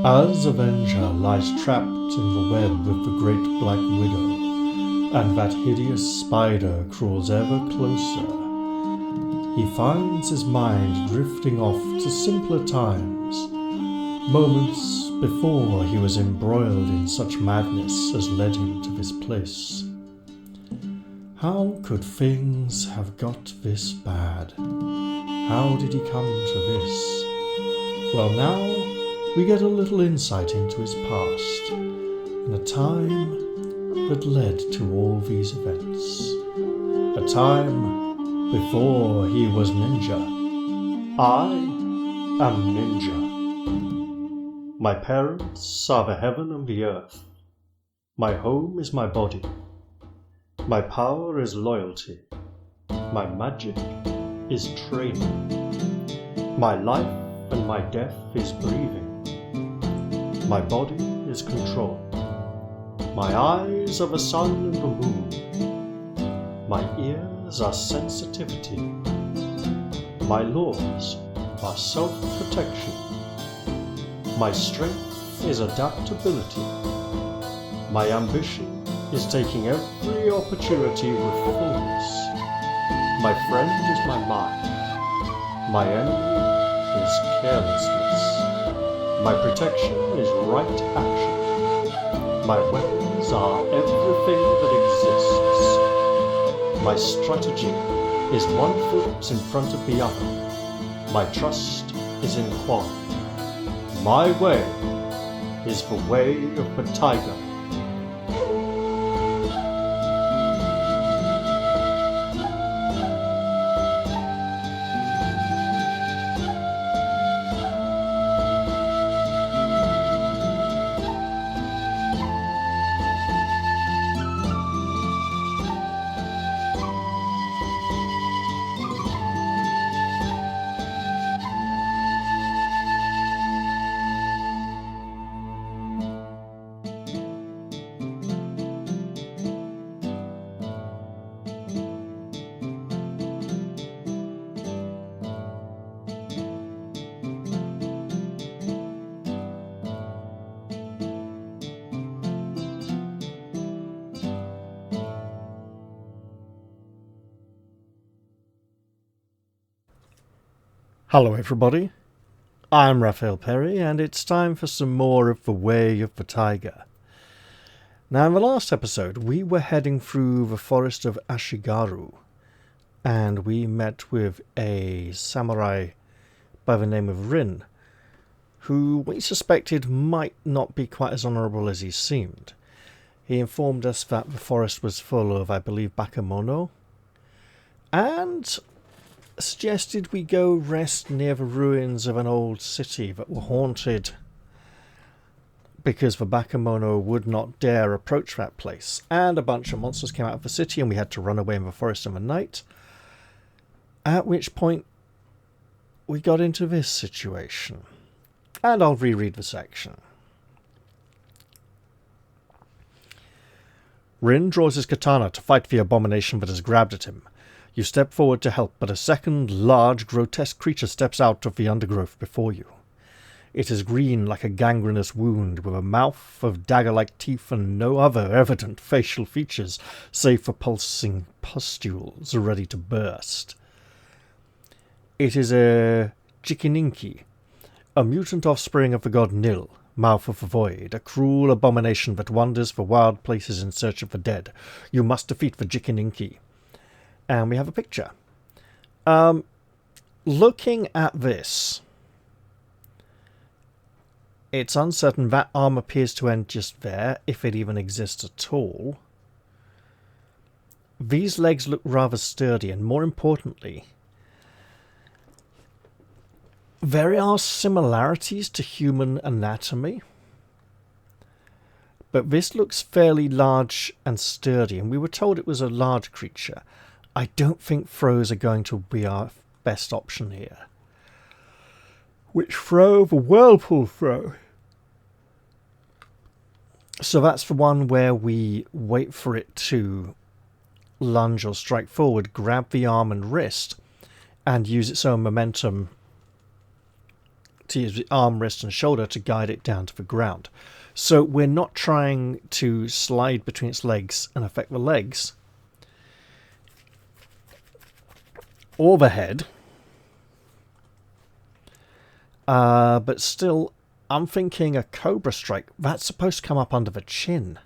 As Avenger lies trapped in the web of the great black widow, and that hideous spider crawls ever closer, he finds his mind drifting off to simpler times, moments before he was embroiled in such madness as led him to this place. How could things have got this bad? How did he come to this? Well, now we get a little insight into his past, and a time that led to all these events. A time before he was Ninja. I am Ninja. My parents are the heaven and the earth. My home is my body. My power is loyalty. My magic is training. My life and my death is breathing. My body is control. My eyes are the sun and the moon. My ears are sensitivity. My laws are self-protection. My strength is adaptability. My ambition is taking every opportunity with fullness. My friend is my mind. My enemy is carelessness. My protection is right action. My weapons are everything that exists. My strategy is one foot in front of the other. My trust is in quality. My way is the way of the tiger. Hello everybody, I'm Raphael Perry and it's time for some more of The Way of the Tiger. Now in the last episode we were heading through the forest of Ashigaru and we met with a samurai by the name of Rin, who we suspected might not be quite as honourable as he seemed. He informed us that the forest was full of, I believe, bakemono, and suggested we go rest near the ruins of an old city that were haunted because the bakemono would not dare approach that place, and a bunch of monsters came out of the city and we had to run away in the forest in the night, at which point we got into this situation. And I'll reread the section. Rin draws his katana to fight the abomination that has grabbed at him. You step forward to help, but a second, large, grotesque creature steps out of the undergrowth before you. It is green like a gangrenous wound, with a mouth of dagger-like teeth and no other evident facial features, save for pulsing pustules ready to burst. It is a Jikininki, a mutant offspring of the god Nil, mouth of the void, a cruel abomination that wanders for wild places in search of the dead. You must defeat the Jikininki. And we have a picture. Looking at this, it's uncertain. That arm appears to end just there, if it even exists at all. These legs look rather sturdy, and more importantly, there are similarities to human anatomy. But this looks fairly large and sturdy, and we were told it was a large creature. I don't think throws are going to be our best option here. Which throw? The whirlpool throw. So that's the one where we wait for it to lunge or strike forward, grab the arm and wrist, and use its own momentum to use the arm, wrist and shoulder to guide it down to the ground. So we're not trying to slide between its legs and affect the legs or the head. But still, I'm thinking a Cobra Strike, that's supposed to come up under the chin.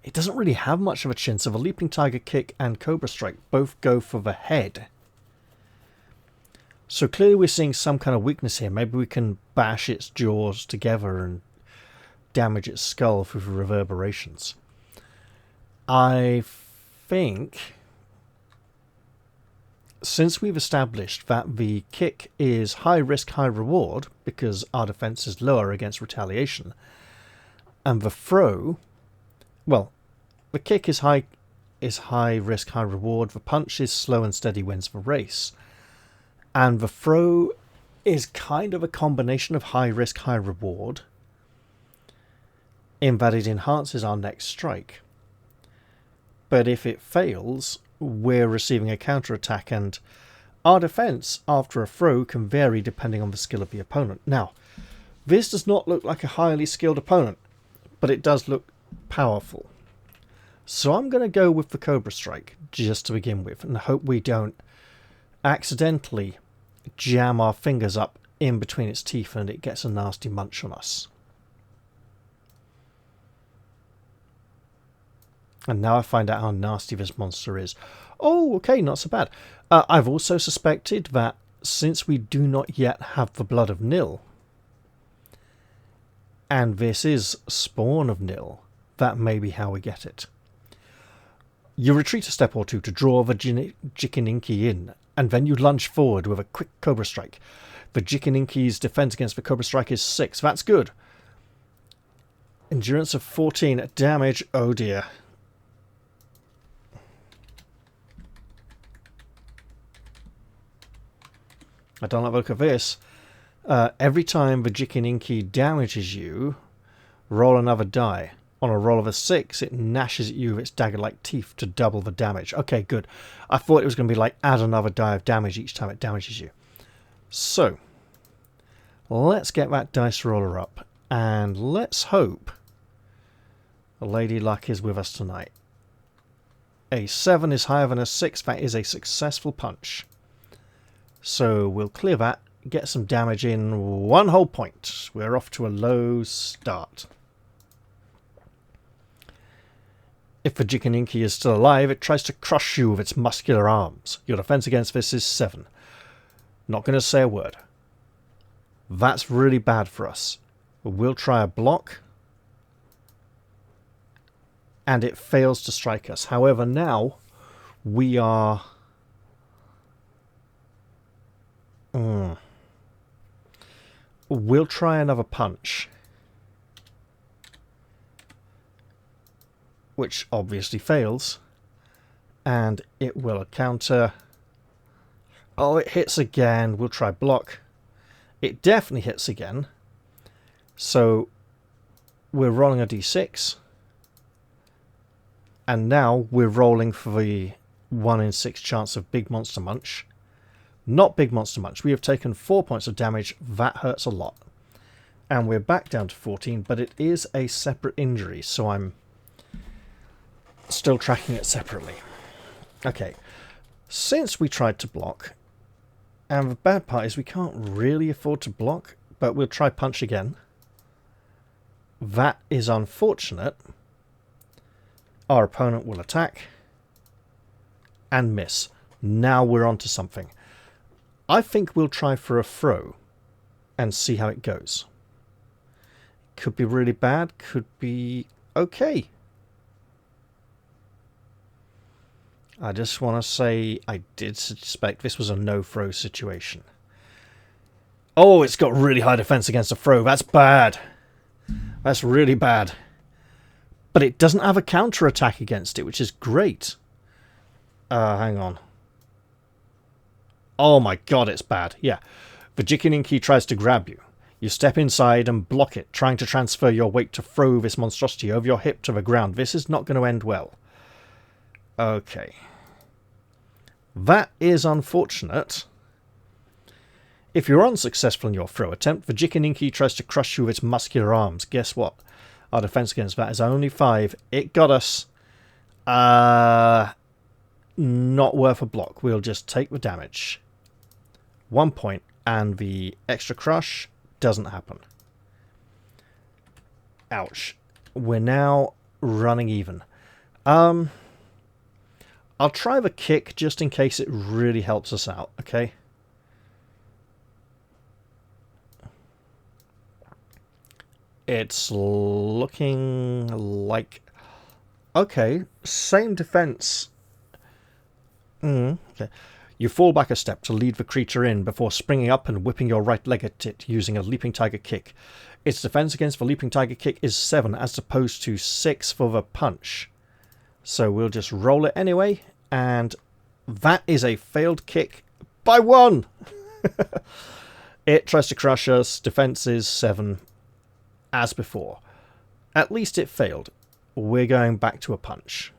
It doesn't really have much of a chin, so the Leaping Tiger Kick and Cobra Strike both go for the head. So clearly we're seeing some kind of weakness here. Maybe we can bash its jaws together and damage its skull through the reverberations. I think, since we've established that the kick is high risk, high reward, because our defense is lower against retaliation, and the throw, well, the kick is high risk, high reward, the punch is slow and steady wins the race, and the throw is kind of a combination of high risk, high reward, in that it enhances our next strike. But if it fails, we're receiving a counterattack, and our defense after a throw can vary depending on the skill of the opponent. Now, this does not look like a highly skilled opponent, but it does look powerful. So I'm going to go with the Cobra Strike just to begin with, and hope we don't accidentally jam our fingers up in between its teeth and it gets a nasty munch on us. And now I find out how nasty this monster is. Oh, okay, not so bad. I've also suspected that since we do not yet have the blood of Nil, and this is spawn of Nil, that may be how we get it. You retreat a step or two to draw the Jikininki in, and then you lunge forward with a quick Cobra Strike. The Jikininki's defense against the Cobra Strike is 6. That's good. Endurance of 14. Damage. Oh dear. I don't like the look of this. Every time the Jikininki damages you, roll another die. On a roll of a 6, it gnashes at you with its dagger-like teeth to double the damage. Okay, good. I thought it was going to be like add another die of damage each time it damages you. So, let's get that dice roller up. And let's hope the Lady Luck is with us tonight. A 7 is higher than a 6. That is a successful punch. So we'll clear that, get some damage in 1 whole point. We're off to a low start. If the Jikininki is still alive, it tries to crush you with its muscular arms. Your defense against this is 7. Not going to say a word. That's really bad for us. We'll try a block. And it fails to strike us. However, now we are... We'll try another punch. Which obviously fails. And it will counter. Oh, it hits again. We'll try block. It definitely hits again. So we're rolling a d6. And now we're rolling for the 1 in 6 chance of Big Monster Munch. Not Big Monster Munch. We have taken 4 points of damage. That hurts a lot. And we're back down to 14, but it is a separate injury, so I'm still tracking it separately. Okay. Since we tried to block, and the bad part is we can't really afford to block, but we'll try punch again. That is unfortunate. Our opponent will attack and miss. Now we're on to something. I think we'll try for a throw and see how it goes. Could be really bad, could be okay. I just want to say I did suspect this was a no-throw situation. Oh, it's got really high defense against a throw. That's bad. That's really bad. But it doesn't have a counter-attack against it, which is great. Hang on. Oh my god, it's bad. Yeah. The Jikininki tries to grab you. You step inside and block it, trying to transfer your weight to throw this monstrosity over your hip to the ground. This is not going to end well. Okay. That is unfortunate. If you're unsuccessful in your throw attempt, the Jikininki tries to crush you with its muscular arms. Guess what? Our defense against that is only 5. It got us. Not worth a block. We'll just take the damage. 1 point, and the extra crush doesn't happen. Ouch. We're now running even. I'll try the kick just in case it really helps us out, okay? It's looking like... Okay, same defense. Okay. You fall back a step to lead the creature in before springing up and whipping your right leg at it using a leaping tiger kick. Its defense against the leaping tiger kick is 7 as opposed to 6 for the punch. So we'll just roll it anyway, and that is a failed kick by 1! It tries to crush us, defense is 7 as before. At least it failed. We're going back to a punch.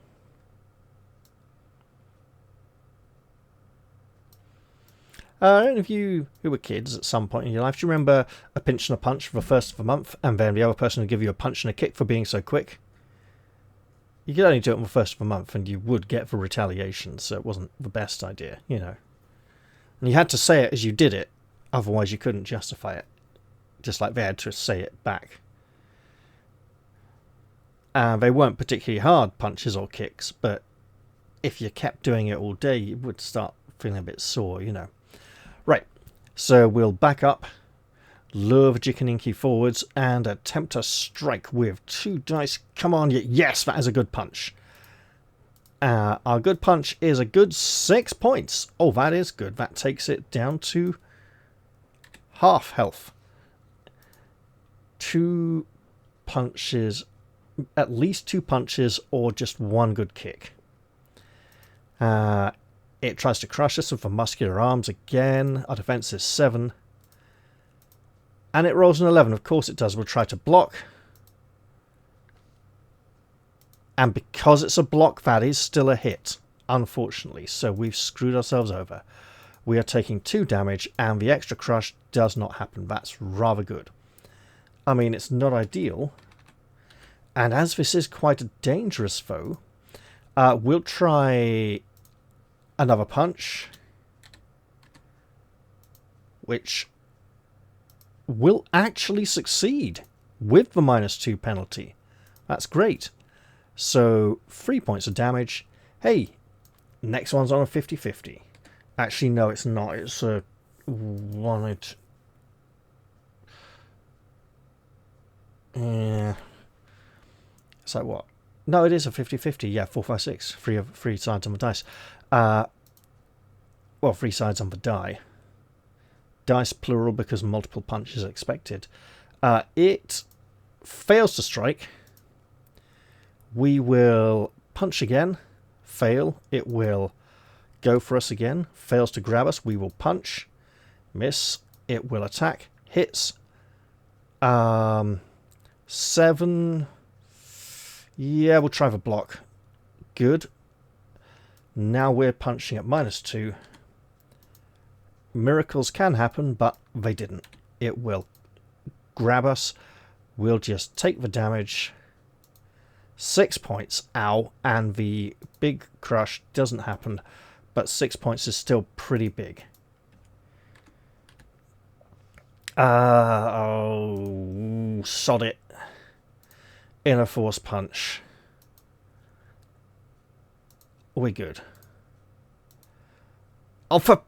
Any of you who were kids at some point in your life, do you remember a pinch and a punch for the first of the month, and then the other person would give you a punch and a kick for being so quick? You could only do it on the first of the month, and you would get the retaliation, so it wasn't the best idea, you know. And you had to say it as you did it, otherwise you couldn't justify it. Just like they had to say it back. They weren't particularly hard punches or kicks, but if you kept doing it all day, you would start feeling a bit sore, you know. Right, so we'll back up, lure the Jikininki forwards, and attempt to strike with 2 dice. Come on, yes, that is a good punch. Our good punch is a good 6 points. Oh, that is good. That takes it down to half health. 2 punches, at least 2 punches, or just 1 good kick. It tries to crush us with the muscular arms again. Our defense is 7. And it rolls an 11. Of course it does. We'll try to block. And because it's a block, that is still a hit, unfortunately. So we've screwed ourselves over. We are taking 2 damage, and the extra crush does not happen. That's rather good. I mean, it's not ideal. And as this is quite a dangerous foe, we'll try another punch, which will actually succeed with the -2 penalty. That's great. So 3 points of damage. Hey, next one's on a 50-50. Actually, no, it's not. It's a 1... Yeah. It's like what? No, it is a 50-50. Yeah, 4, 5, 6. 3 sides on the dice. Well, 3 sides on the die. Dice plural because multiple punches are expected. It fails to strike. We will punch again. Fail. It will go for us again. Fails to grab us. We will punch. Miss. It will attack. Hits. 7. Yeah, we'll try the block. Good. Now we're punching at -2. Miracles can happen, but they didn't. It will grab us. We'll just take the damage. 6 points. Ow. And the big crush doesn't happen, but 6 points is still pretty big. Oh, sod it. Inner force punch. We're good. Oh, for...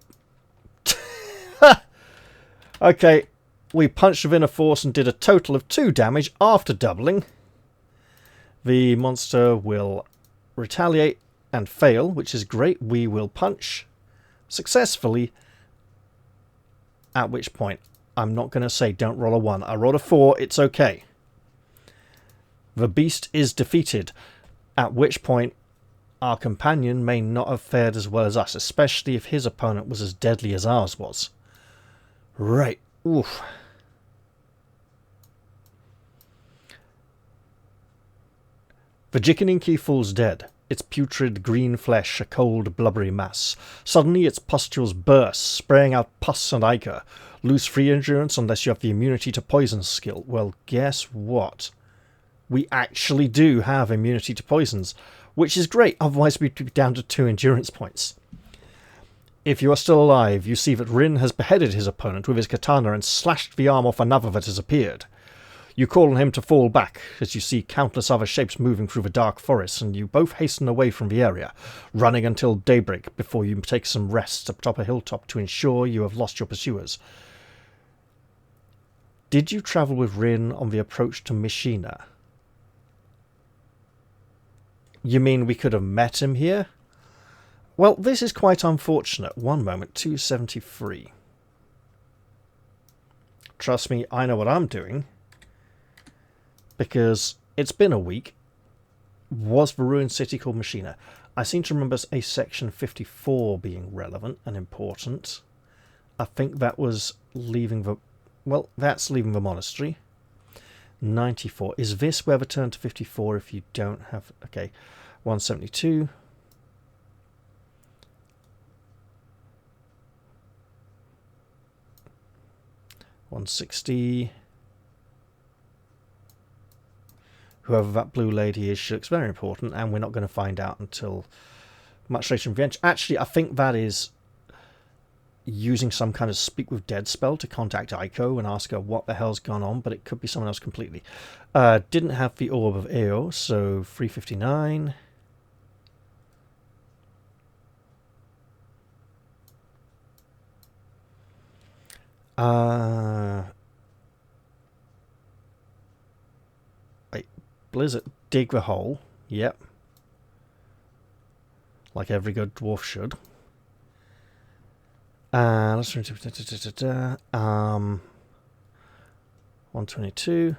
Okay, we punched with inner force and did a total of 2 damage after doubling. The monster will retaliate and fail, which is great. We will punch successfully, at which point I'm not going to say don't roll a 1. I rolled a 4, it's okay. The beast is defeated, at which point our companion may not have fared as well as us, especially if his opponent was as deadly as ours was. Right. Oof. The Jikininki falls dead. its putrid green flesh a cold, blubbery mass. Suddenly its pustules burst, spraying out pus and ichor. Lose free endurance unless you have the immunity to poison skill. Well, guess what? We actually do have immunity to poisons, which is great, otherwise we'd be down to 2 endurance points. If you are still alive, you see that Rin has beheaded his opponent with his katana and slashed the arm off another that has appeared. You call on him to fall back, as you see countless other shapes moving through the dark forest, and you both hasten away from the area, running until daybreak before you take some rest atop a hilltop to ensure you have lost your pursuers. Did you travel with Rin on the approach to Mishina? You mean we could have met him here? Well, this is quite unfortunate. One moment, 273. Trust me, I know what I'm doing. Because it's been a week. Was the ruined city called Mishina? I seem to remember a section 54 being relevant and important. I think that was leaving the... Well, that's leaving the monastery. 94. Is this where the turn to 54 if you don't have... Okay. 172. $160. Whoever that blue lady is, she looks very important, and we're not going to find out until much later in the end. Actually, I think that is using some kind of speak with dead spell to contact Aiko and ask her what the hell's gone on, but it could be someone else completely. Didn't have the Orb of Eo, so 359. Blizzard, dig the hole. Yep. Like every good dwarf should. Let's 122.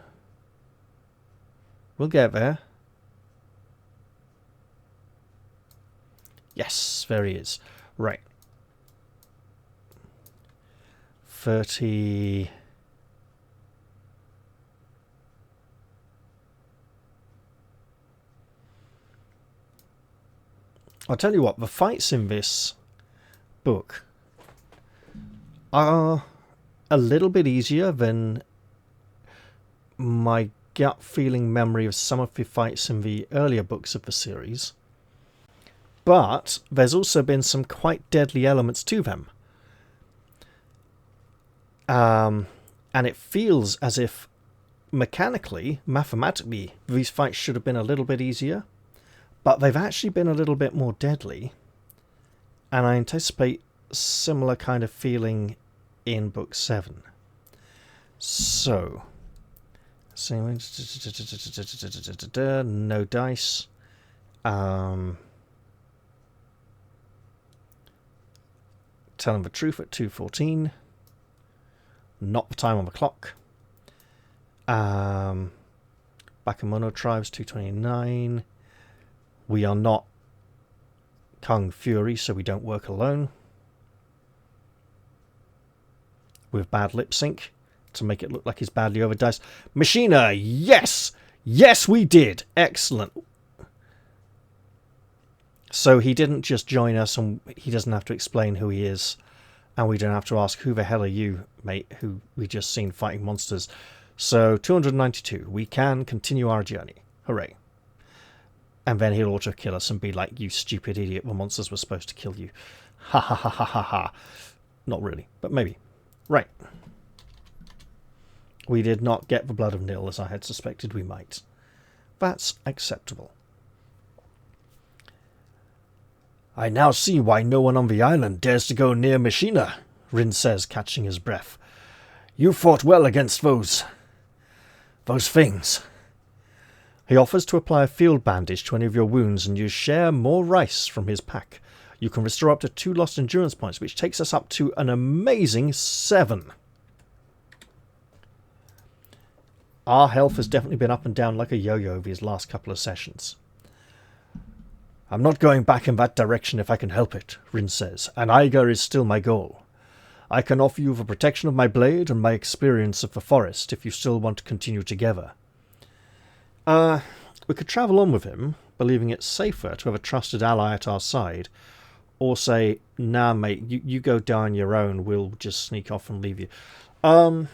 We'll get there. Yes, there he is. Right. 30. I'll tell you what, the fights in this book are a little bit easier than my gut feeling memory of some of the fights in the earlier books of the series. But there's also been some quite deadly elements to them. And it feels as if mechanically, mathematically, these fights should have been a little bit easier. But they've actually been a little bit more deadly. And I anticipate similar kind of feeling in Book 7. So. No dice. Telling the truth at 2:14. Not the time on the clock. Bakemono tribes 2:29. We are not Kung Fury, so we don't work alone. With bad lip sync to make it look like he's badly overdiced. Mishina, yes! Yes, we did! Excellent. So he didn't just join us and he doesn't have to explain who he is. And we don't have to ask, who the hell are you, mate, who we just seen fighting monsters. So, 292. We can continue our journey. Hooray. And then he'll auto-kill us and be like, you stupid idiot, the monsters were supposed to kill you. Ha ha ha ha ha ha. Not really, but maybe. Right. We did not get the blood of Nil as I had suspected we might. That's acceptable. I now see why no one on the island dares to go near Mishina, Rin says, catching his breath. You fought well against those things. He offers to apply a field bandage to any of your wounds, and you share more rice from his pack. You can restore up to 2 lost endurance points, which takes us up to an amazing 7. Our health has definitely been up and down like a yo-yo these last couple of sessions. I'm not going back in that direction if I can help it, Rin says, and Aiga is still my goal. I can offer you the protection of my blade and my experience of the forest if you still want to continue together. We could travel on with him, believing it safer to have a trusted ally at our side, or say, nah mate, you go down your own, we'll just sneak off and leave you. That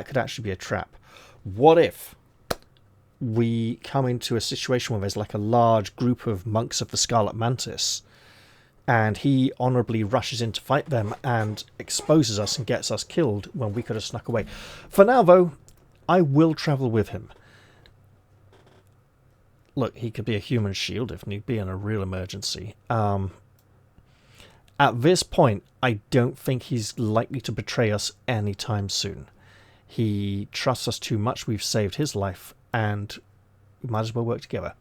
could actually be a trap. What if we come into a situation where there's like a large group of monks of the Scarlet Mantis, and he honourably rushes in to fight them and exposes us and gets us killed when we could have snuck away. For now, though, I will travel with him. Look, he could be a human shield if need be in a real emergency. At this point, I don't think he's likely to betray us anytime soon. He trusts us too much, we've saved his life, and we might as well work together.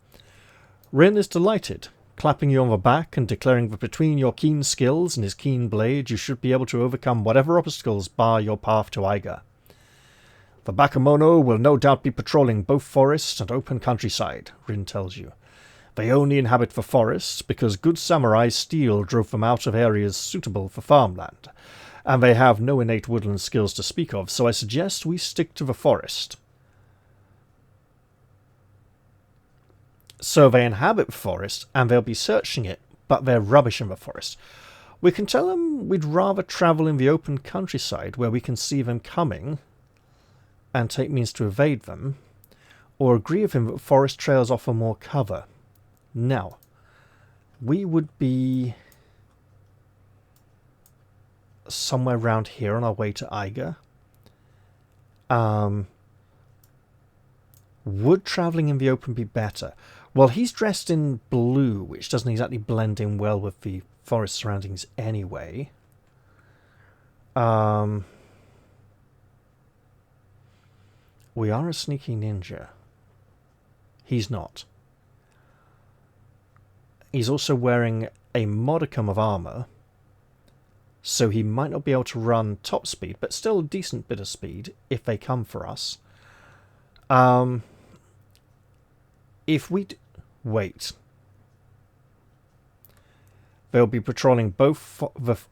Rin is delighted, clapping you on the back and declaring that between your keen skills and his keen blade, you should be able to overcome whatever obstacles bar your path to Eiger. The Bakemono will no doubt be patrolling both forests and open countryside, Rin tells you. They only inhabit the forests because good samurai steel drove them out of areas suitable for farmland, and they have no innate woodland skills to speak of, so I suggest we stick to the forest. So they inhabit the forest, and they'll be searching it, but they're rubbish in the forest. We can tell them we'd rather travel in the open countryside, where we can see them coming, and take means to evade them, or agree with him that forest trails offer more cover. Now, we would be somewhere around here on our way to Eiger. Would travelling in the open be better? Well, he's dressed in blue, which doesn't exactly blend in well with the forest surroundings anyway. We are a sneaky ninja. He's not. He's also wearing a modicum of armour, so he might not be able to run top speed, but still a decent bit of speed if they come for us. If we... Wait. They'll be patrolling both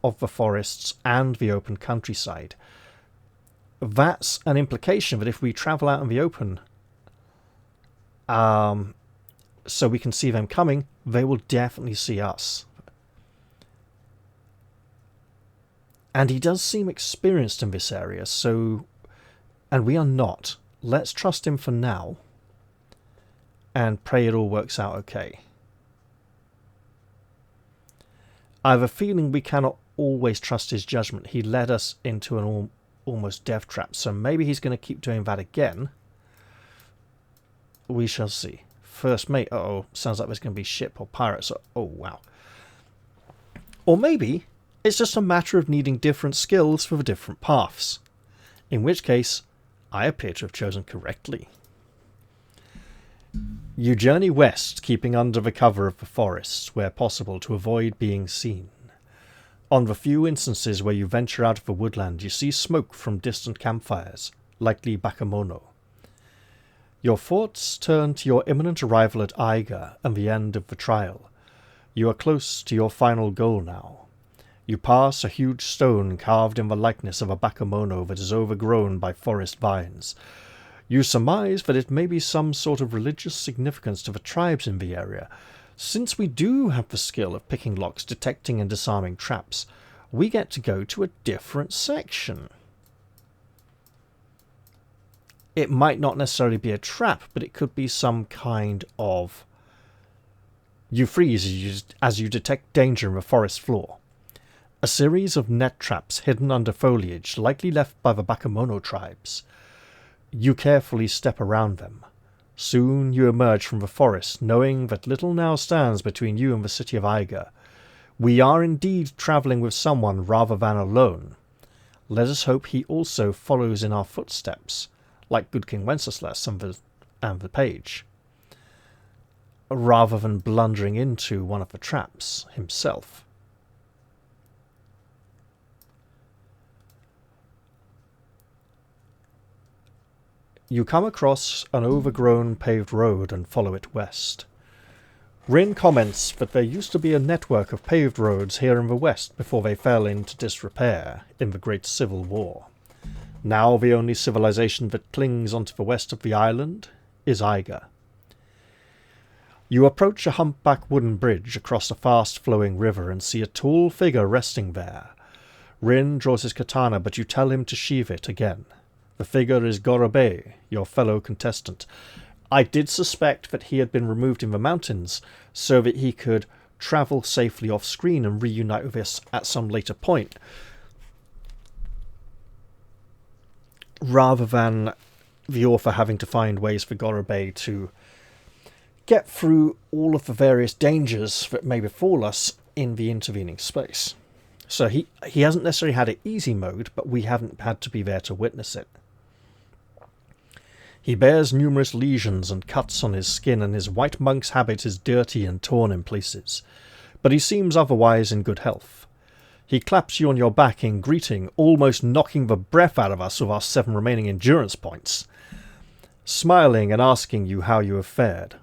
of the forests and the open countryside. That's an implication that if we travel out in the open, so we can see them coming, they will definitely see us. And he does seem experienced in this area, so... And we are not. Let's trust him for now, and pray it all works out okay. I have a feeling we cannot always trust his judgment. He led us into an almost death trap, so maybe he's going to keep doing that again. We shall see. First mate, uh-oh, sounds like there's going to be ship or pirates. Oh, wow. Or maybe it's just a matter of needing different skills for the different paths. In which case, I appear to have chosen correctly. You journey west, keeping under the cover of the forests where possible to avoid being seen. On the few instances where you venture out of the woodland, you see smoke from distant campfires, likely Bakemono. Your thoughts turn to your imminent arrival at Eiger and the end of the trial. You are close to your final goal now. You pass a huge stone carved in the likeness of a Bakemono that is overgrown by forest vines. You surmise that it may be some sort of religious significance to the tribes in the area. Since we do have the skill of picking locks, detecting and disarming traps, we get to go to a different section. It might not necessarily be a trap, but it could be some kind of... You freeze as you detect danger in the forest floor. A series of net traps hidden under foliage, likely left by the Bakemono tribes. You carefully step around them. Soon you emerge from the forest, knowing that little now stands between you and the city of Eiger. We are indeed travelling with someone rather than alone. Let us hope he also follows in our footsteps, like good King Wenceslas and the page, rather than blundering into one of the traps himself. You come across an overgrown paved road and follow it west. Rin comments that there used to be a network of paved roads here in the west before they fell into disrepair in the Great Civil War. Now the only civilization that clings onto the west of the island is Eiger. You approach a humpback wooden bridge across a fast-flowing river and see a tall figure resting there. Rin draws his katana, but you tell him to sheathe it again. The figure is Gorobei, your fellow contestant. I did suspect that he had been removed in the mountains so that he could travel safely off-screen and reunite with us at some later point, rather than the author having to find ways for Gorobei to get through all of the various dangers that may befall us in the intervening space. So he hasn't necessarily had an easy mode, but we haven't had to be there to witness it. He bears numerous lesions and cuts on his skin, and his white monk's habit is dirty and torn in places, but he seems otherwise in good health. He claps you on your back in greeting, almost knocking the breath out of us with our 7 remaining endurance points, smiling and asking you how you have fared.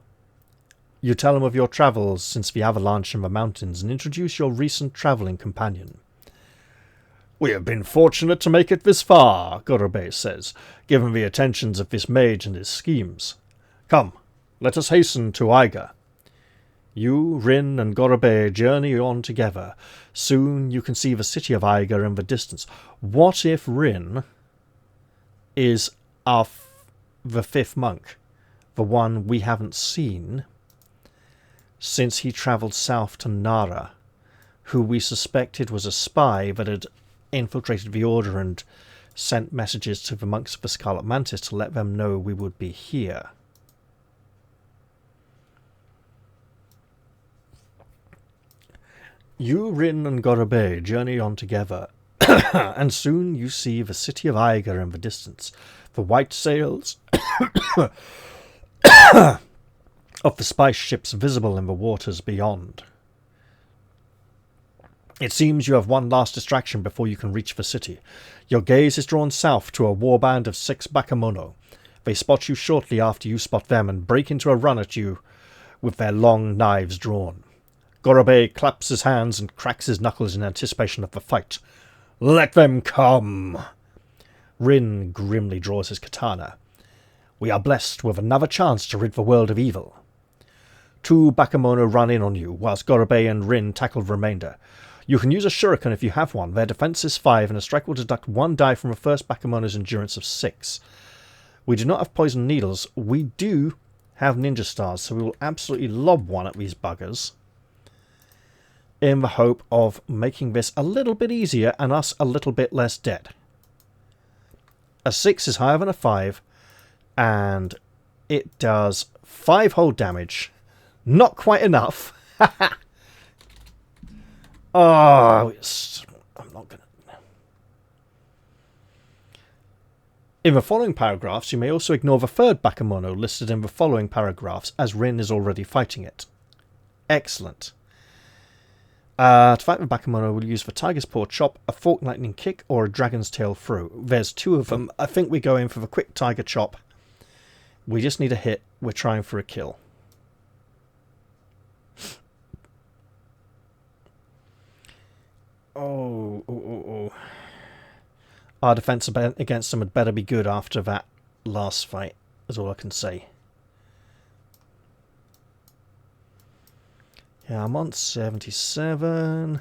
You tell him of your travels since the avalanche in the mountains and introduce your recent travelling companion. "We have been fortunate to make it this far," Gorobei says, "given the attentions of this mage and his schemes. Come, let us hasten to Aiga." You, Rin, and Gorobei journey on together. Soon you can see the city of Aiga in the distance. What if Rin is the 5th monk, the one we haven't seen since he travelled south to Nara, who we suspected was a spy that had infiltrated the Order and sent messages to the monks of the Scarlet Mantis to let them know we would be here? You, Rin, and Gorobei journey on together, and soon you see the city of Aiga in the distance, the white sails of the spice ships visible in the waters beyond. It seems you have one last distraction before you can reach the city. Your gaze is drawn south to a warband of 6 Bakemono. They spot you shortly after you spot them and break into a run at you with their long knives drawn. Gorobei claps his hands and cracks his knuckles in anticipation of the fight. "Let them come!" Rin grimly draws his katana. "We are blessed with another chance to rid the world of evil." 2 Bakemono run in on you, whilst Gorobei and Rin tackle the remainder. You can use a shuriken if you have one. Their defense is 5, and a strike will deduct 1 die from the first Bakemono's endurance of 6. We do not have poison needles. We do have ninja stars, so we will absolutely lob one at these buggers, in the hope of making this a little bit easier and us a little bit less dead. A 6 is higher than a 5, and it does 5 hold damage. Not quite enough. Oh, I'm not going to... In the following paragraphs, you may also ignore the 3rd Bakemono listed in the following paragraphs, as Rin is already fighting it. Excellent. To fight the Bakemono, we'll use the Tiger's Paw Chop, a Fork Lightning Kick, or a Dragon's Tail Throw. There's 2 of them. I think we go in for the quick Tiger Chop. We just need a hit. We're trying for a kill. Oh. Our defense against them had better be good after that last fight, is all I can say. Yeah, I'm on 77.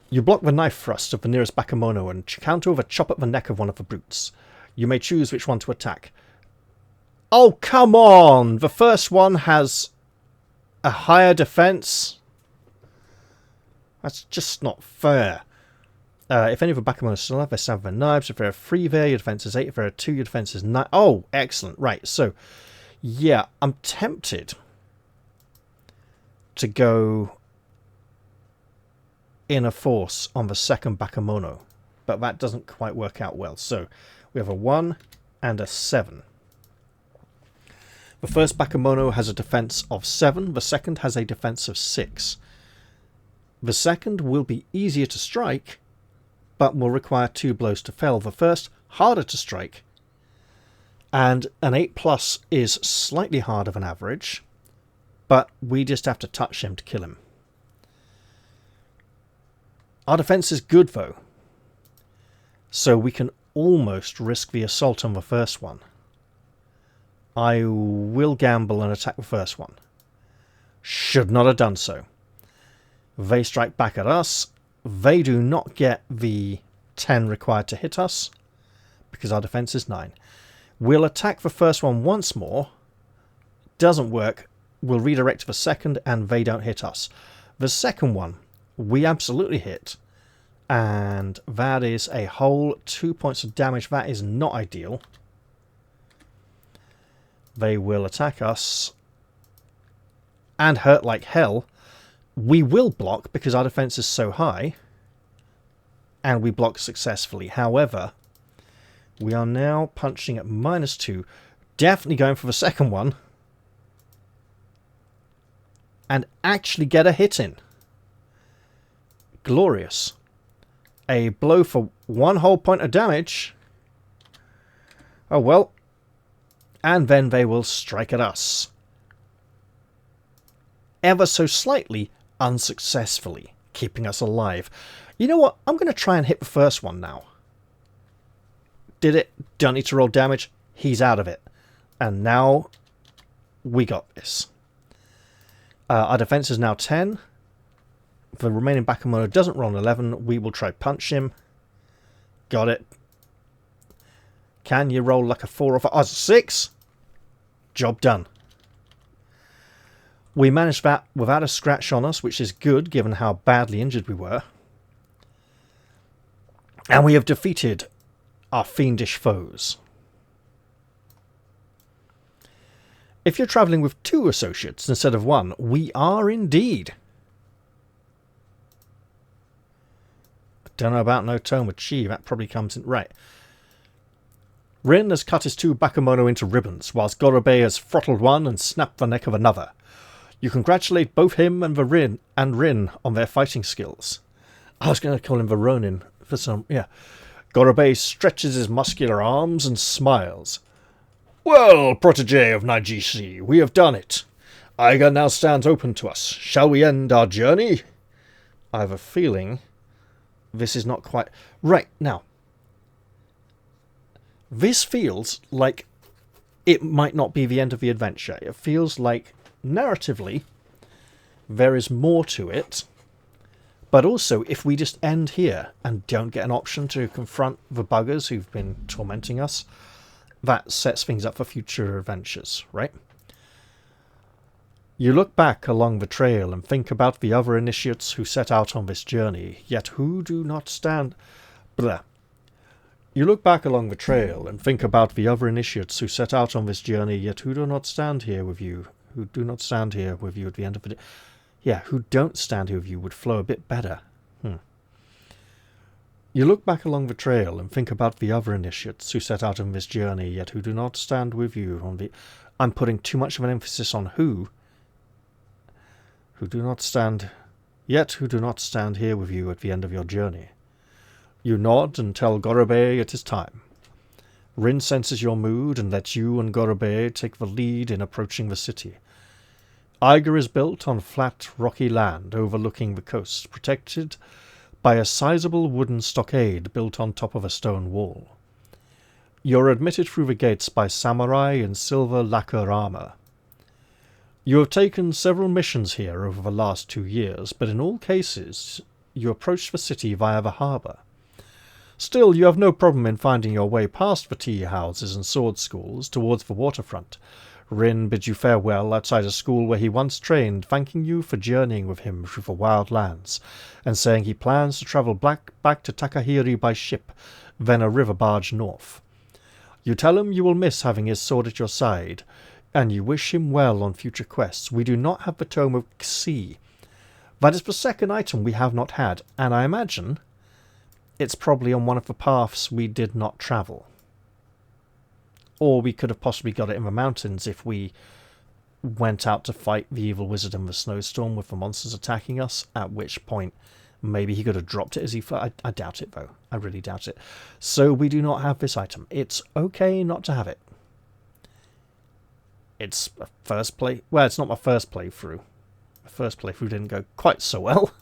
You block the knife thrust of the nearest Bakemono and counter with a chop at the neck of one of the brutes. You may choose which one to attack. Oh, come on! The first one has a higher defense? That's just not fair. If any of the Bakemono still have, they stab with their knives. If there are 3 there, your defense is 8. If there are 2, your defense is 9. Oh, excellent. Right, so, yeah, I'm tempted to go in a force on the 2nd Bakemono, but that doesn't quite work out well. So we have a 1 and a 7. The first Bakemono has a defense of 7, the second has a defense of 6. The second will be easier to strike, but will require 2 blows to fell. The first, harder to strike, and an 8+ is slightly harder than average, but we just have to touch him to kill him. Our defense is good, though, so we can almost risk the assault on the first one. I will gamble and attack the first one. Should not have done so. They strike back at us. They do not get the 10 required to hit us, because our defense is 9. We'll attack the first one once more. Doesn't work. We'll redirect to the second, and they don't hit us. The second one, we absolutely hit. And that is a whole 2 points of damage. That is not ideal. They will attack us and hurt like hell. We will block because our defense is so high. And we block successfully. However, we are now punching at -2. Definitely going for the second one. And actually get a hit in. Glorious. A blow for 1 whole point of damage. Oh well. And then they will strike at us. Ever so slightly, unsuccessfully, keeping us alive. You know what? I'm going to try and hit the first one now. Did it. Don't need to roll damage. He's out of it. And now we got this. Our defense is now 10. The remaining Bakemono doesn't roll an 11. We will try punch him. Got it. Can you roll like a 4 or 5? Oh, 6. Job done. We managed that without a scratch on us, which is good given how badly injured we were. And we have defeated our fiendish foes. If you're travelling with 2 associates instead of 1, we are indeed. Don't know about no tome with chi. That probably comes in. Right. Rin has cut his 2 Bakemono into ribbons, whilst Gorobei has throttled one and snapped the neck of another. You congratulate both him and Rin on their fighting skills. I was going to call him the Ronin for some. Yeah. Gorobei stretches his muscular arms and smiles. Well, protege of Nagishi, we have done it. Aiga now stands open to us. Shall we end our journey? I have a feeling this is not quite... Right, now. This feels like it might not be the end of the adventure. It feels like, narratively, there is more to it. But also, if we just end here and don't get an option to confront the buggers who've been tormenting us, that sets things up for future adventures, right? You look back along the trail and think about the other initiates who set out on this journey, yet who do not stand... Blah. You look back along the trail and think about the other initiates who set out on this journey, yet who do not stand here with you, who do not stand here with you at the end of the day. Yeah, who don't stand here with you would flow a bit better. You look back along the trail and think about the other initiates who set out on this journey, yet who do not stand with you on the... I'm putting too much of an emphasis on who. Who do not stand... Yet who do not stand here with you at the end of your journey. You nod and tell Gorobei it is time. Rin senses your mood and lets you and Gorobei take the lead in approaching the city. Aiga is built on flat, rocky land overlooking the coast, protected by a sizable wooden stockade built on top of a stone wall. You're admitted through the gates by samurai in silver lacquer armour. You have taken several missions here over the last 2 years, but in all cases you approach the city via the harbour. Still, you have no problem in finding your way past the tea houses and sword schools towards the waterfront. Rin bids you farewell outside a school where he once trained, thanking you for journeying with him through the wild lands, and saying he plans to travel back to Takahiri by ship, then a river barge north. You tell him you will miss having his sword at your side, and you wish him well on future quests. We do not have the Tome of Xi. That is the second item we have not had, and I imagine it's probably on one of the paths we did not travel. Or we could have possibly got it in the mountains if we went out to fight the evil wizard in the snowstorm with the monsters attacking us, at which point maybe he could have dropped it as he flew. I doubt it, though. I really doubt it. So we do not have this item. It's okay not to have it. It's a first play... Well, it's not my first playthrough. My first playthrough didn't go quite so well.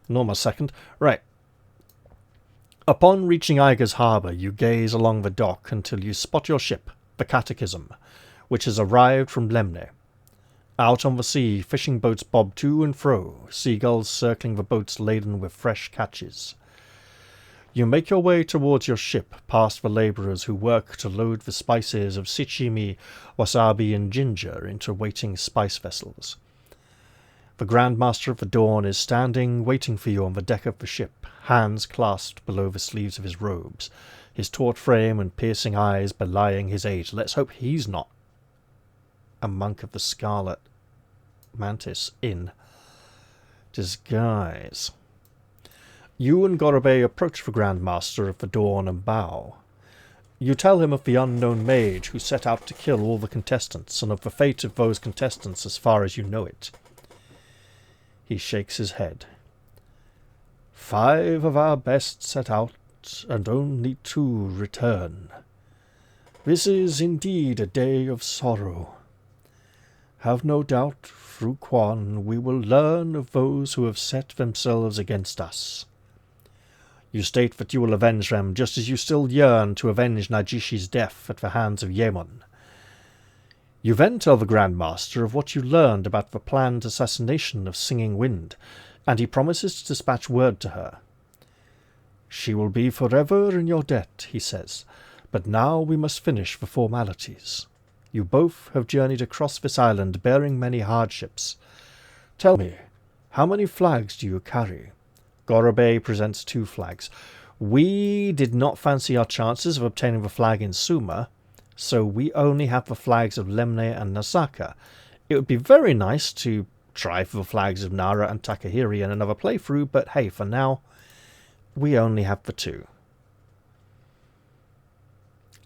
Nor my second. Right. Upon reaching Aiga's harbour, you gaze along the dock until you spot your ship, the Catechism, which has arrived from Lemne. Out on the sea, fishing boats bob to and fro, seagulls circling the boats laden with fresh catches. You make your way towards your ship, past the labourers who work to load the spices of shichimi, wasabi and ginger into waiting spice vessels. The Grand Master of the Dawn is standing, waiting for you on the deck of the ship, hands clasped below the sleeves of his robes, his taut frame and piercing eyes belying his age. Let's hope he's not a monk of the Scarlet Mantis in disguise. You and Gorobe approach the Grand Master of the Dawn and bow. You tell him of the unknown mage who set out to kill all the contestants, and of the fate of those contestants as far as you know it. He shakes his head. 5 of our best set out, and only 2 return. This is indeed a day of sorrow. Have no doubt, through Quan, we will learn of those who have set themselves against us. You state that you will avenge them, just as you still yearn to avenge Najishi's death at the hands of Yaemon. You then tell the Grand Master of what you learned about the planned assassination of Singing Wind, and he promises to dispatch word to her. She will be forever in your debt, he says, but now we must finish the formalities. You both have journeyed across this island bearing many hardships. Tell me, how many flags do you carry? Gorobe presents 2 flags. We did not fancy our chances of obtaining the flag in Suma, so we only have the flags of Lemne and Nasaka. It would be very nice to try for the flags of Nara and Takahiri in another playthrough, but hey, for now, we only have the 2.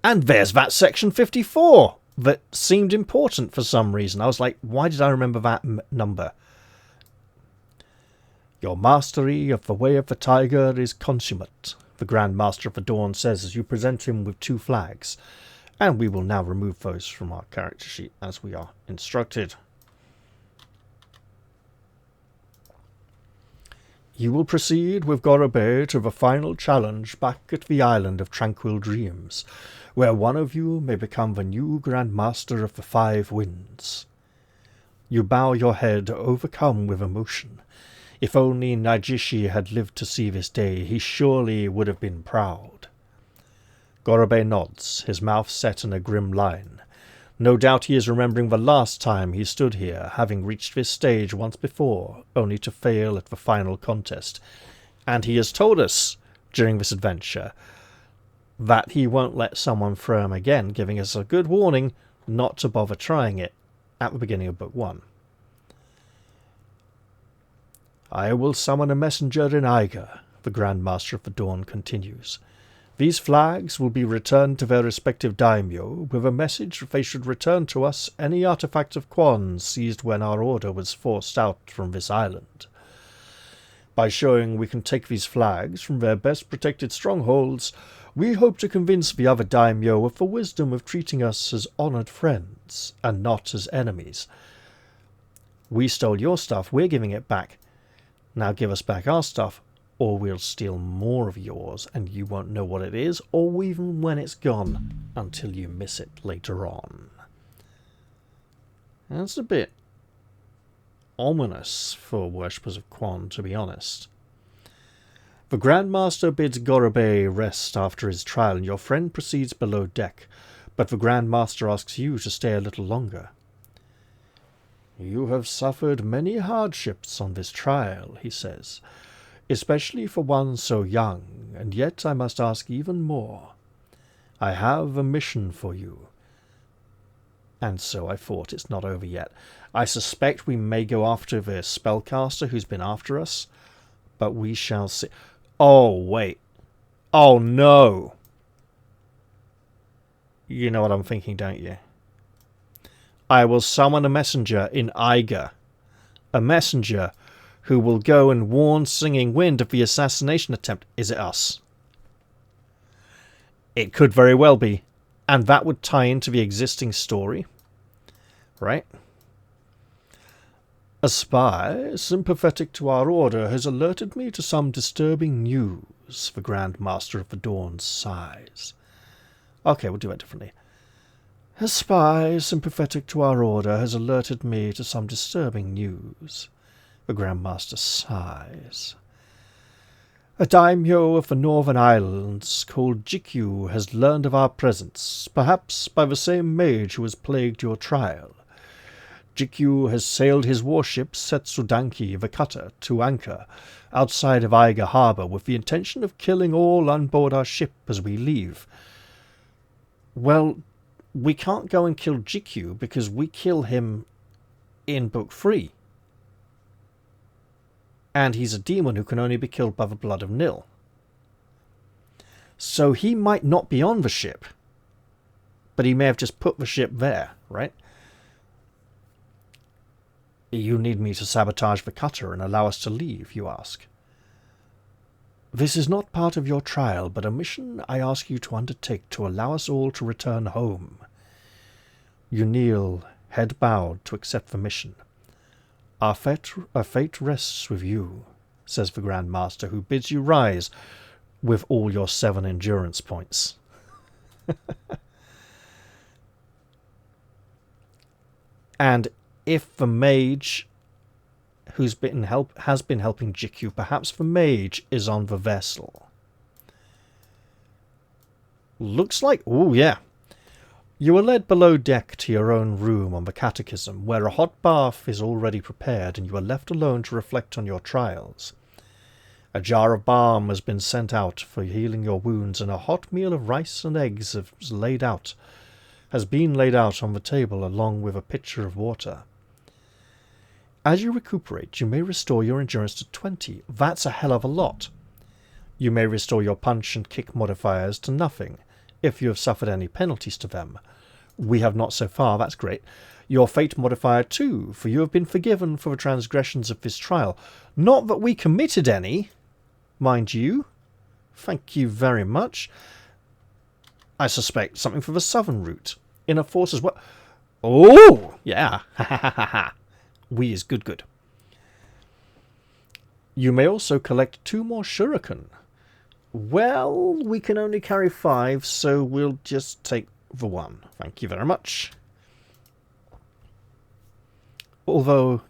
And there's that section 54 that seemed important for some reason. I was like, why did I remember that number? Your mastery of the way of the tiger is consummate, the Grand Master of the Dawn says as you present him with 2 flags, and we will now remove those from our character sheet as we are instructed. You will proceed with Gorobe to the final challenge back at the Island of Tranquil Dreams, where one of you may become the new Grand Master of the 5 Winds. You bow your head, overcome with emotion. If only Najishi had lived to see this day, he surely would have been proud. Gorobe nods, his mouth set in a grim line. No doubt he is remembering the last time he stood here, having reached this stage once before, only to fail at the final contest. And he has told us, during this adventure, that he won't let someone throw him again, giving us a good warning not to bother trying it at the beginning of Book 1. I will summon a messenger in Eiger, the Grand Master of the Dawn continues. These flags will be returned to their respective daimyo with a message that they should return to us any artifact of Quan seized when our order was forced out from this island. By showing we can take these flags from their best protected strongholds, we hope to convince the other daimyo of the wisdom of treating us as honoured friends and not as enemies. We stole your stuff, we're giving it back. Now give us back our stuff, or we'll steal more of yours, and you won't know what it is, or even when it's gone, until you miss it later on. That's a bit ominous for worshippers of Quan, to be honest. The Grand Master bids Gorobe rest after his trial, and your friend proceeds below deck, but the Grand Master asks you to stay a little longer. You have suffered many hardships on this trial, he says, especially for one so young, and yet I must ask even more. I have a mission for you. And so I thought, it's not over yet. I suspect we may go after the spellcaster who's been after us, but we shall see. Oh, wait. Oh, no. You know what I'm thinking, don't you? I will summon a messenger in Eiger. A messenger who will go and warn Singing Wind of the assassination attempt. Is it us? It could very well be. And that would tie into the existing story. Right? A spy, sympathetic to our order, has alerted me to some disturbing news, the Grand Master of the Dawn sighs. Okay, we'll do it differently. A spy sympathetic to our order has alerted me to some disturbing news. The Grand Master sighs. A daimyo of the northern islands called Jikiu has learned of our presence, perhaps by the same mage who has plagued your trial. Jikiu has sailed his warship Setsudanki, the cutter, to anchor outside of Aiga harbour with the intention of killing all on board our ship as we leave. Well, we can't go and kill Jikiu because we kill him in Book 3. And he's a demon who can only be killed by the blood of Nil. So he might not be on the ship, but he may have just put the ship there, right? You need me to sabotage the cutter and allow us to leave, you ask. This is not part of your trial, but a mission I ask you to undertake to allow us all to return home. You kneel, head bowed, to accept the mission. Our fate rests with you, says the Grand Master, who bids you rise with all your 7 endurance points. And if the mage has been helping Jikiu, perhaps the mage is on the vessel. Looks like... oh, yeah. You are led below deck to your own room on the catechism, where a hot bath is already prepared, and you are left alone to reflect on your trials. A jar of balm has been sent out for healing your wounds, and a hot meal of rice and eggs has been laid out on the table, along with a pitcher of water. As you recuperate, you may restore your endurance to 20. That's a hell of a lot. You may restore your punch and kick modifiers to nothing, if you have suffered any penalties to them. We have not so far, that's great. Your fate modifier too, for you have been forgiven for the transgressions of this trial. Not that we committed any, mind you. Thank you very much. I suspect something for the southern route. Inner force as well. Oh, yeah. Ha ha ha ha ha. We is good. You may also collect 2 more shuriken. Well, we can only carry 5, so we'll just take the 1. Thank you very much. Although,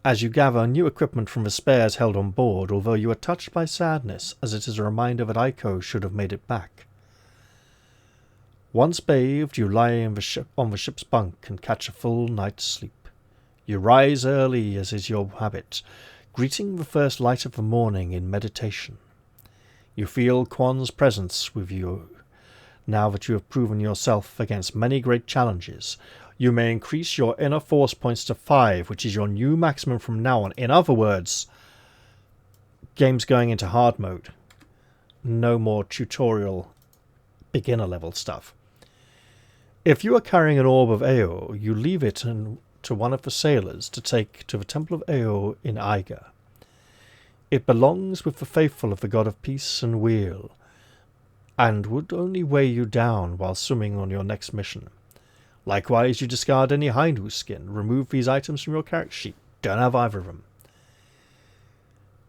as you gather new equipment from the spares held on board, although you are touched by sadness, as it is a reminder that Aiko should have made it back. Once bathed, you lie on the ship's bunk and catch a full night's sleep. You rise early, as is your habit, greeting the first light of the morning in meditation. You feel Quan's presence with you. Now that you have proven yourself against many great challenges, you may increase your inner force points to 5, which is your new maximum from now on. In other words, game's going into hard mode. No more tutorial beginner level stuff. If you are carrying an orb of Ao, you leave it to one of the sailors to take to the Temple of Ao in Aiga. It belongs with the faithful of the God of Peace and Weal, and would only weigh you down while swimming on your next mission. Likewise, you discard any Hindu skin. Remove these items from your character sheet. Don't have either of them.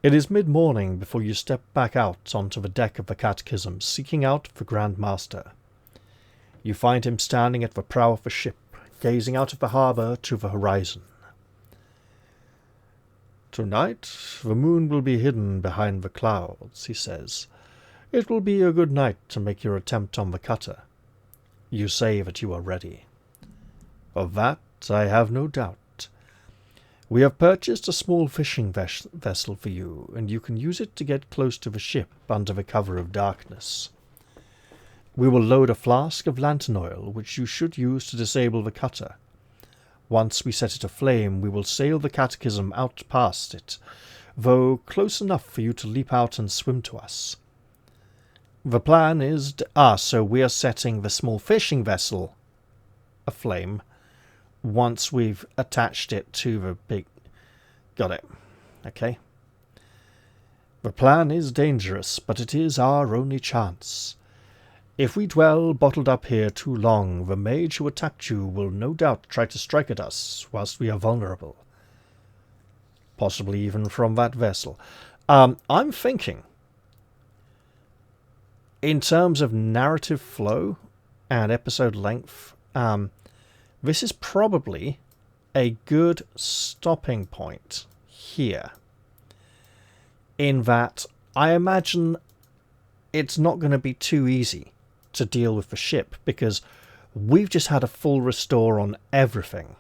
It is mid-morning before you step back out onto the deck of the catechism, seeking out the Grand Master. You find him standing at the prow of the ship, gazing out of the harbour to the horizon. Tonight, the moon will be hidden behind the clouds, he says. It will be a good night to make your attempt on the cutter. You say that you are ready. Of that I have no doubt. We have purchased a small fishing vessel for you, and you can use it to get close to the ship under the cover of darkness. We will load a flask of lantern oil, which you should use to disable the cutter. Once we set it aflame, we will sail the catechism out past it, though close enough for you to leap out and swim to us. The plan is... so we are setting the small fishing vessel aflame once we've attached it to the big... Got it. Okay. The plan is dangerous, but it is our only chance. If we dwell bottled up here too long, the mage who attacked you will no doubt try to strike at us whilst we are vulnerable. Possibly even from that vessel. I'm thinking, in terms of narrative flow, and episode length, this is probably a good stopping point here. In that, I imagine it's not going to be too easy to deal with the ship, because we've just had a full restore on everything.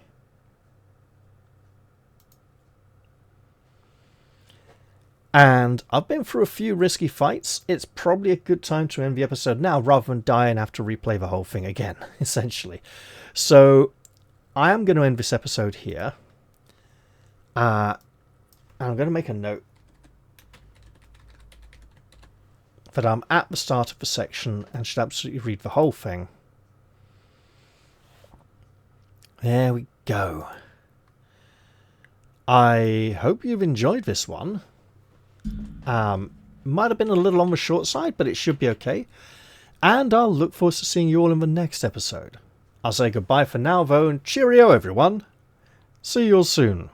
And I've been through a few risky fights. It's probably a good time to end the episode now, rather than die and have to replay the whole thing again, essentially. So I am going to end this episode here. And I'm going to make a note that I'm at the start of the section and should absolutely read the whole thing. There we go. I hope you've enjoyed this one. Might have been a little on the short side, but it should be okay. And I'll look forward to seeing you all in the next episode. I'll say goodbye for now, though, and cheerio, everyone. See you all soon.